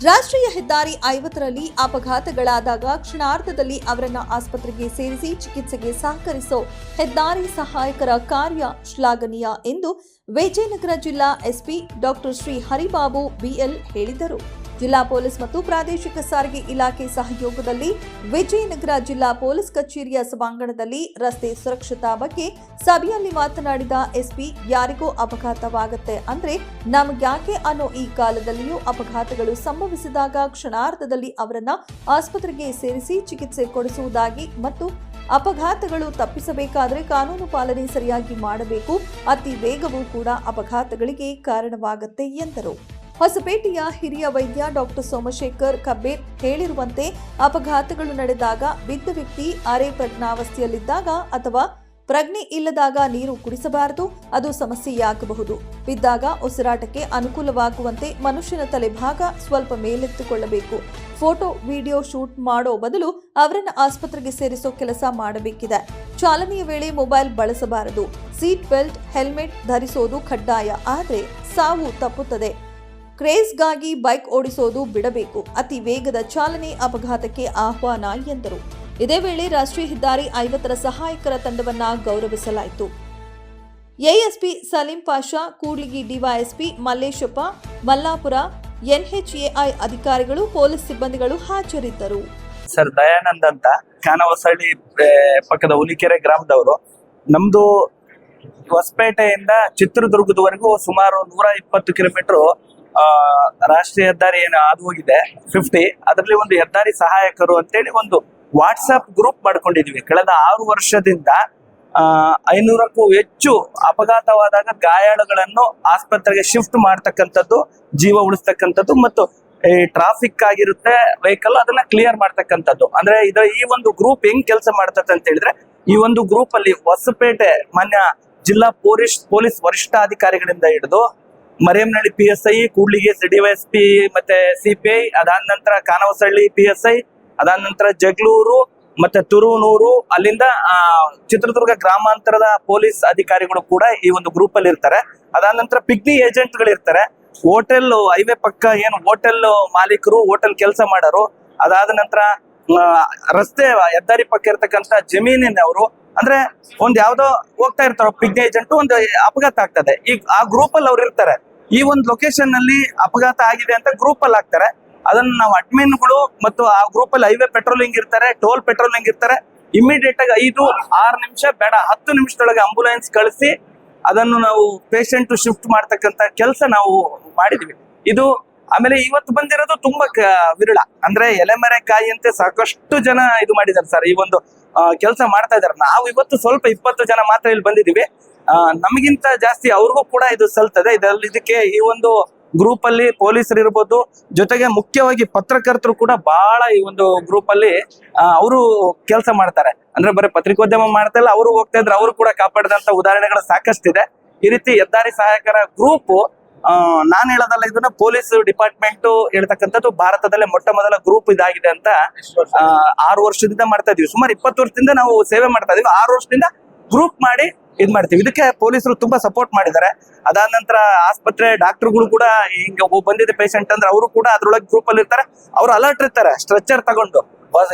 ರಾಷ್ಟ್ರೀಯ ಹೆದ್ದಾರಿ 50ರಲ್ಲಿ ಅಪಘಾತಗಳಾದಾಗ ಕ್ಷಣಾರ್ಧದಲ್ಲಿ ಅವರನ್ನ ಆಸ್ಪತ್ರೆಗೆ ಸೇರಿಸಿ ಚಿಕಿತ್ಸೆಗೆ ಸಹಕರಿಸೋ ಹೆದ್ದಾರಿ ಸಹಾಯಕರ ಕಾರ್ಯ ಶ್ಲಾಘನೀಯ ಎಂದು ವಿಜಯನಗರ ಜಿಲ್ಲಾ SP doctor Shri Haribabu BL ಹೇಳಿದರು. ಜಿಲ್ಲಾ ಪೊಲೀಸ್ ಮತ್ತು ಪ್ರಾದೇಶಿಕ ಸಾರಿಗೆ ಇಲಾಖೆ ಸಹಯೋಗದಲ್ಲಿ ವಿಜಯನಗರ ಜಿಲ್ಲಾ ಪೊಲೀಸ್ ಕಚೇರಿಯ ಸಭಾಂಗಣದಲ್ಲಿ ರಸ್ತೆ ಸುರಕ್ಷತಾ ಬಗ್ಗೆ ಸಭೆಯಲ್ಲಿ ಮಾತನಾಡಿದ ಎಸ್ಪಿ, ಯಾರಿಗೂ ಅಪಘಾತವಾಗುತ್ತೆ ಅಂದ್ರೆ ನಮಗ್ಯಾಕೆ ಅನ್ನೋ ಈ ಕಾಲದಲ್ಲಿಯೂ ಅಪಘಾತಗಳು ಸಂಭವಿಸಿದಾಗ ಕ್ಷಣಾರ್ಧದಲ್ಲಿ ಅವರನ್ನ ಆಸ್ಪತ್ರೆಗೆ ಸೇರಿಸಿ ಚಿಕಿತ್ಸೆ ಕೊಡಿಸುವುದಾಗಿ ಮತ್ತು ಅಪಘಾತಗಳು ತಪ್ಪಿಸಬೇಕಾದರೆ ಕಾನೂನು ಪಾಲನೆ ಸರಿಯಾಗಿ ಮಾಡಬೇಕು. ಅತಿ ವೇಗವೂ ಕೂಡ ಅಪಘಾತಗಳಿಗೆ ಕಾರಣವಾಗುತ್ತೆ ಎಂದರು. ಹೊಸಪೇಟೆಯ ಹಿರಿಯ ವೈದ್ಯ ಡಾಕ್ಟರ್ ಸೋಮಶೇಖರ್ ಕಬ್ಬೇರ್ ಹೇಳಿರುವಂತೆ ಅಪಘಾತಗಳು ನಡೆದಾಗ ಬಿದ್ದ ವ್ಯಕ್ತಿ ಅರೆ ಪ್ರಜ್ಞಾವಸ್ಥೆಯಲ್ಲಿದ್ದಾಗ ಅಥವಾ ಪ್ರಜ್ಞೆ ಇಲ್ಲದಾಗ ನೀರು ಕುಡಿಸಬಾರದು, ಅದು ಸಮಸ್ಯೆಯಾಗಬಹುದು. ಬಿದ್ದಾಗ ಉಸಿರಾಟಕ್ಕೆ ಅನುಕೂಲವಾಗುವಂತೆ ಮನುಷ್ಯನ ತಲೆಭಾಗ ಸ್ವಲ್ಪ ಮೇಲೆತ್ತುಕೊಳ್ಳಬೇಕು. ಫೋಟೋ ವಿಡಿಯೋ ಶೂಟ್ ಮಾಡೋ ಬದಲು ಅವರನ್ನು ಆಸ್ಪತ್ರೆಗೆ ಸೇರಿಸೋ ಕೆಲಸ ಮಾಡಬೇಕಿದೆ. ಚಾಲನೆಯ ವೇಳೆ ಮೊಬೈಲ್ ಬಳಸಬಾರದು. ಸೀಟ್ ಬೆಲ್ಟ್, ಹೆಲ್ಮೆಟ್ ಧರಿಸೋದು ಕಡ್ಡಾಯ, ಆದರೆ ಸಾವು ತಪ್ಪುತ್ತದೆ. ಕ್ರೇಜ್ಗಾಗಿ ಬೈಕ್ ಓಡಿಸೋದು ಬಿಡಬೇಕು. ಅತಿ ವೇಗದ ಚಾಲನೆ ಅಪಘಾತಕ್ಕೆ ಆಹ್ವಾನ ಎಂದರು. ಇದೇ ವೇಳೆ ರಾಷ್ಟ್ರೀಯ ಹೆದ್ದಾರಿ 50ರ ಸಹಾಯಕರ ತಂಡವನ್ನ ಗೌರವಿಸಲಾಯಿತು. ASP Salim Pasha, Kudligi DYSP Malleshappa, Mallapura NHAI ಅಧಿಕಾರಿಗಳು, ಪೊಲೀಸ್ ಸಿಬ್ಬಂದಿಗಳು ಹಾಜರಿದ್ದರು. ಸರ್ ದಯಾನಂದ್ ಅಂತ, ಕಾನವಸಳ್ಳಿ ಪಕ್ಕದ ಹುಲಿಕೆರೆ ಗ್ರಾಮದವರು. ನಮ್ದು ಹೊಸಪೇಟೆಯಿಂದ ಚಿತ್ರದುರ್ಗದವರೆಗೂ ಸುಮಾರು 120 ಕಿಲೋಮೀಟರ್ ರಾಷ್ಟ್ರೀಯ ಹೆದ್ದಾರಿ ಏನು ಹಾದು ಹೋಗಿದೆ 50. ಅದರಲ್ಲಿ ಒಂದು ಹೆದ್ದಾರಿ ಸಹಾಯಕರು ಅಂತೇಳಿ ಒಂದು ವಾಟ್ಸ್ಆಪ್ ಗ್ರೂಪ್ ಮಾಡ್ಕೊಂಡಿದೀವಿ. ಕಳೆದ 6 ವರ್ಷದಿಂದ 500ಕ್ಕೂ ಹೆಚ್ಚು ಅಪಘಾತವಾದಾಗ ಗಾಯಾಳುಗಳನ್ನು ಆಸ್ಪತ್ರೆಗೆ ಶಿಫ್ಟ್ ಮಾಡ್ತಕ್ಕಂಥದ್ದು, ಜೀವ ಉಳಿಸ್ತಕ್ಕಂಥದ್ದು ಮತ್ತು ಈ ಟ್ರಾಫಿಕ್ ಆಗಿರುತ್ತೆ ವೆಹಿಕಲ್, ಅದನ್ನ ಕ್ಲಿಯರ್ ಮಾಡ್ತಕ್ಕಂಥದ್ದು. ಅಂದ್ರೆ ಈ ಒಂದು ಗ್ರೂಪ್ ಹೆಂಗ್ ಕೆಲಸ ಮಾಡ್ತದೆ ಅಂತ ಹೇಳಿದ್ರೆ, ಈ ಒಂದು ಗ್ರೂಪ್ ಅಲ್ಲಿ ಹೊಸಪೇಟೆ ಮಾನ್ಯ ಜಿಲ್ಲಾ ಪೊಲೀಸ್ ವರಿಷ್ಠಾಧಿಕಾರಿಗಳಿಂದ ಹಿಡಿದು ಮರಿಯಮ್ನಹಳ್ಳಿ PSI, ಕೂಡ್ಲಿಗಿ ಡಿವೈಎಸ್ಪಿ ಮತ್ತೆ CPI, ಅದಾದ ನಂತರ ಕಾನವಸಳ್ಳಿ PSI, ಅದಾದ ನಂತರ ಜಗಳೂರು ಮತ್ತೆ ತುರುವನೂರು, ಅಲ್ಲಿಂದ ಚಿತ್ರದುರ್ಗ ಗ್ರಾಮಾಂತರದ ಪೊಲೀಸ್ ಅಧಿಕಾರಿಗಳು ಕೂಡ ಈ ಒಂದು ಗ್ರೂಪ್ ಅಲ್ಲಿ ಇರ್ತಾರೆ. ಅದಾದ ನಂತರ ಪಿಗ್ನಿ ಏಜೆಂಟ್ ಗಳು ಇರ್ತಾರೆ. ಹೋಟೆಲ್ ಹೈವೇ ಪಕ್ಕ ಏನು ಹೋಟೆಲ್ ಮಾಲೀಕರು, ಹೋಟೆಲ್ ಕೆಲಸ ಮಾಡೋರು, ಅದಾದ ನಂತರ ರಸ್ತೆ ಹೆದ್ದಾರಿ ಪಕ್ಕ ಇರ್ತಕ್ಕಂಥ ಜಮೀನಿನವರು, ಅಂದ್ರೆ ಒಂದ್ ಯಾವ್ದೋ ಹೋಗ್ತಾ ಇರ್ತಾರ ಪಿಗ್ನಿ ಏಜೆಂಟ್, ಒಂದು ಅಪಘಾತ ಆಗ್ತದೆ, ಈಗ ಆ ಗ್ರೂಪ್ ಅಲ್ಲಿ ಅವ್ರು ಇರ್ತಾರೆ. ಈ ಒಂದು ಲೊಕೇಶನ್ ನಲ್ಲಿ ಅಪಘಾತ ಆಗಿದೆ ಅಂತ ಗ್ರೂಪ್ ಅಲ್ಲಿ ಹಾಕ್ತಾರೆ. ಅದನ್ನ ನಾವು ಅಡ್ಮಿನ್ಗಳು ಮತ್ತು ಆ ಗ್ರೂಪ್ ಅಲ್ಲಿ ಹೈವೇ ಪೆಟ್ರೋಲಿಂಗ್ ಇರ್ತಾರೆ, ಟೋಲ್ ಪೆಟ್ರೋಲಿಂಗ್ ಇರ್ತಾರೆ. ಇಮಿಡಿಯೇಟ್ ಆಗಿ 5-6 ನಿಮಿಷ ಬೇಡ 10 ನಿಮಿಷದೊಳಗೆ ಆಂಬುಲೆನ್ಸ್ ಕಳಿಸಿ ಅದನ್ನು ನಾವು ಪೇಷಂಟ್ ಶಿಫ್ಟ್ ಮಾಡ್ತಕ್ಕಂತ ಕೆಲಸ ನಾವು ಮಾಡಿದ್ವಿ. ಇದು ಆಮೇಲೆ ಇವತ್ತು ಬಂದಿರೋದು ತುಂಬಾ ವಿರಳ. ಅಂದ್ರೆ ಎಲೆಮರೆ ಕಾಯಿಯಂತೆ ಸಾಕಷ್ಟು ಜನ ಇದು ಮಾಡಿದ್ದಾರೆ ಸರ್, ಈ ಒಂದು ಕೆಲಸ ಮಾಡ್ತಾ ಇದಾರೆ. ನಾವು ಇವತ್ತು ಸ್ವಲ್ಪ 20 ಜನ ಮಾತ್ರ ಇಲ್ಲಿ ಬಂದಿದ್ದೀವಿ. ನಮಗಿಂತ ಜಾಸ್ತಿ ಅವ್ರಿಗೂ ಕೂಡ ಇದು ಸಲ್ತದೆ. ಇದಕ್ಕೆ ಈ ಒಂದು ಗ್ರೂಪ್ ಅಲ್ಲಿ ಪೊಲೀಸರು ಇರ್ಬೋದು, ಜೊತೆಗೆ ಮುಖ್ಯವಾಗಿ ಪತ್ರಕರ್ತರು ಕೂಡ ಬಹಳ ಈ ಒಂದು ಗ್ರೂಪ್ ಅಲ್ಲಿ ಅವರು ಕೆಲಸ ಮಾಡ್ತಾರೆ. ಅಂದ್ರೆ ಬರೀ ಪತ್ರಿಕೋದ್ಯಮ ಮಾಡ್ತಾ ಇಲ್ಲ, ಅವರು ಹೋಗ್ತಾ ಇದ್ರೆ ಅವರು ಕೂಡ ಕಾಪಾಡಿದಂತ ಉದಾಹರಣೆಗಳು ಸಾಕಷ್ಟಿದೆ. ಈ ರೀತಿ ಹೆದ್ದಾರಿ ಸಹಾಯಕರ ಗ್ರೂಪ್, ನಾನ್ ಹೇಳೋದಲ್ಲ, ಇದನ್ನ ಪೊಲೀಸ್ ಡಿಪಾರ್ಟ್ಮೆಂಟ್ ಹೇಳ್ತಕ್ಕಂಥದ್ದು ಭಾರತದಲ್ಲೇ ಮೊಟ್ಟ ಮೊದಲ ಗ್ರೂಪ್ ಇದಾಗಿದೆ ಅಂತ 6 ವರ್ಷದಿಂದ ಮಾಡ್ತಾ ಇದೀವಿ. ಸುಮಾರು 20 ವರ್ಷದಿಂದ ನಾವು ಸೇವೆ ಮಾಡ್ತಾ ಇದೀವಿ. 6 ವರ್ಷದಿಂದ ಗ್ರೂಪ್ ಮಾಡಿ ಇದ್ ಮಾಡ್ತೀವಿ. ಇದಕ್ಕೆ ಪೊಲೀಸರು ತುಂಬಾ ಸಪೋರ್ಟ್ ಮಾಡಿದ್ದಾರೆ. ಅದಾದ ನಂತರ ಆಸ್ಪತ್ರೆ ಡಾಕ್ಟರ್ಗಳು ಕೂಡ ಹಿಂಗ ಬಂದಿದೆ ಪೇಷಂಟ್ ಅಂದ್ರೆ ಅವರು ಕೂಡ ಅದ್ರೊಳಗೆ ಗ್ರೂಪ್ ಅಲ್ಲಿ ಇರ್ತಾರೆ. ಅವ್ರು ಅಲರ್ಟ್ ಇರ್ತಾರೆ, ಸ್ಟ್ರೆಚರ್ ತಗೊಂಡು.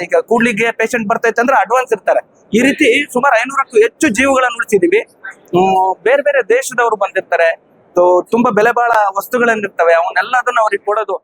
ಈಗ ಕೂಡ್ಲಿಗೆ ಪೇಷಂಟ್ ಬರ್ತೈತೆ ಅಂದ್ರೆ ಅಡ್ವಾನ್ಸ್ ಇರ್ತಾರೆ. ಈ ರೀತಿ ಸುಮಾರು 500ಕ್ಕೂ ಹೆಚ್ಚು ಜೀವಗಳನ್ನು ಉಳಿಸಿದೀವಿ. ಬೇರೆ ಬೇರೆ ದೇಶದವರು ಬಂದಿರ್ತಾರೆ, ತುಂಬಾ ಬೆಲೆ ಬಾಳ ವಸ್ತುಗಳನ್ನಿರ್ತವೆ, ಅವನ್ನೆಲ್ಲದನ್ನ ಅವ್ರಿಗೆ ಕೊಡೋದು.